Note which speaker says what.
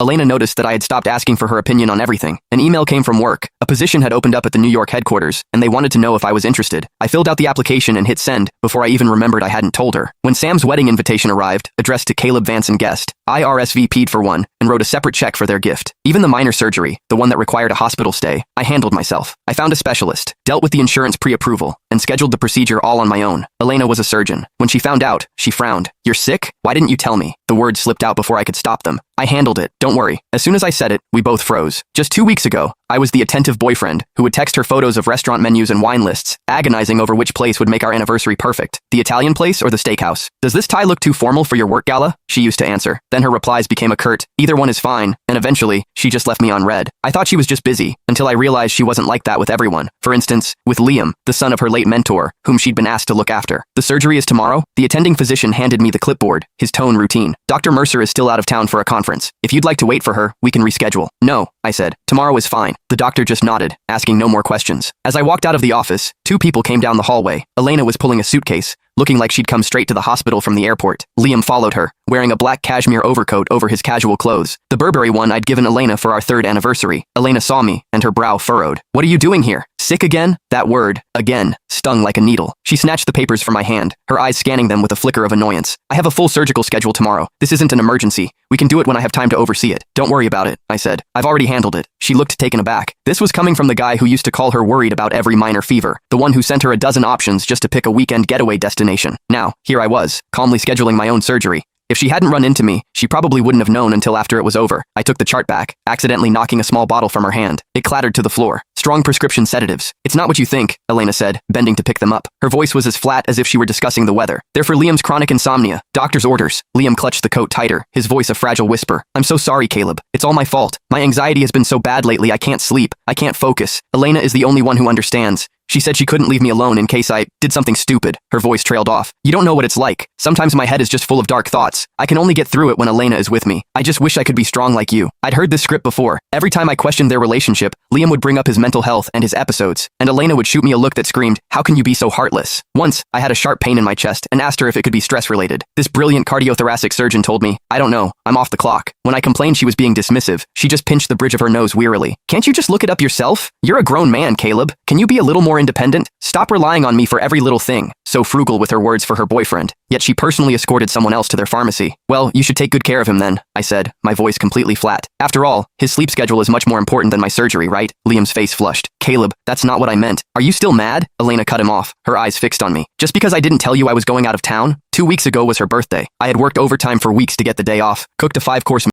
Speaker 1: Elena noticed that I had stopped asking for her opinion on everything. An email came from work. A position had opened up at the New York headquarters, and they wanted to know if I was interested. I filled out the application and hit send before I even remembered I hadn't told her. When Sam's wedding invitation arrived, addressed to Caleb Vance and guest, I RSVP'd for one and wrote a separate check for their gift. Even the minor surgery, the one that required a hospital stay, I handled myself. I found a specialist, dealt with the insurance pre-approval, and scheduled the procedure all on my own. Elena was a surgeon. When she found out, she frowned. "You're sick? Why didn't you tell me?" The words slipped out before I could stop them. "I handled it, don't worry." As soon as I said it, we both froze. Just 2 weeks ago, I was the attentive boyfriend who would text her photos of restaurant menus and wine lists, agonizing over which place would make our anniversary perfect. The Italian place or the steakhouse? "Does this tie look too formal for your work gala?" She used to answer. Then her replies became a curt, "Either one is fine," and eventually, she just left me on red. I thought she was just busy, until I realized she wasn't like that with everyone. For instance, with Liam, the son of her late mentor, whom she'd been asked to look after. "The surgery is tomorrow?" The attending physician handed me the clipboard, his tone routine. "Dr. Mercer is still out of town for a conference. If you'd like to wait for her, we can reschedule." "No," I said. "Tomorrow is fine." The doctor just nodded, asking no more questions. As I walked out of the office, 2 people came down the hallway. Elena was pulling a suitcase, looking like she'd come straight to the hospital from the airport. Liam followed her, wearing a black cashmere overcoat over his casual clothes, the Burberry one I'd given Elena for our 3rd anniversary. Elena saw me, and her brow furrowed. "What are you doing here? Sick again?" That word, again, stung like a needle. She snatched the papers from my hand, her eyes scanning them with a flicker of annoyance. "I have a full surgical schedule tomorrow. This isn't an emergency. We can do it when I have time to oversee it." "Don't worry about it," I said. "I've already handled it." She looked taken aback. This was coming from the guy who used to call her worried about every minor fever, the one who sent her a dozen options just to pick a weekend getaway destination. Now, here I was, calmly scheduling my own surgery. If she hadn't run into me, she probably wouldn't have known until after it was over. I took the chart back, accidentally knocking a small bottle from her hand. It clattered to the floor. "Strong prescription sedatives. It's not what you think," Elena said, bending to pick them up. Her voice was as flat as if she were discussing the weather. "They're for Liam's chronic insomnia. Doctor's orders." Liam clutched the coat tighter, his voice a fragile whisper. "I'm so sorry, Caleb. It's all my fault. My anxiety has been so bad lately I can't sleep. I can't focus. Elena is the only one who understands. She said she couldn't leave me alone in case I did something stupid." Her voice trailed off. "You don't know what it's like. Sometimes my head is just full of dark thoughts. I can only get through it when Elena is with me. I just wish I could be strong like you." I'd heard this script before. Every time I questioned their relationship, Liam would bring up his mental health and his episodes, and Elena would shoot me a look that screamed, "How can you be so heartless?" Once, I had a sharp pain in my chest and asked her if it could be stress-related. This brilliant cardiothoracic surgeon told me, "I don't know. I'm off the clock." When I complained she was being dismissive, she just pinched the bridge of her nose wearily. "Can't you just look it up yourself? You're a grown man, Caleb. Can you be a little more independent? Stop relying on me for every little thing." So frugal with her words for her boyfriend. Yet she personally escorted someone else to their pharmacy. "Well, you should take good care of him then," I said, my voice completely flat. "After all, his sleep schedule is much more important than my surgery, right?" Liam's face flushed. "Caleb, that's not what I meant. Are you still mad?" Elena cut him off, her eyes fixed on me. "Just because I didn't tell you I was going out of town? 2 weeks ago was her birthday. I had worked overtime for weeks to get the day off, cooked a 5-course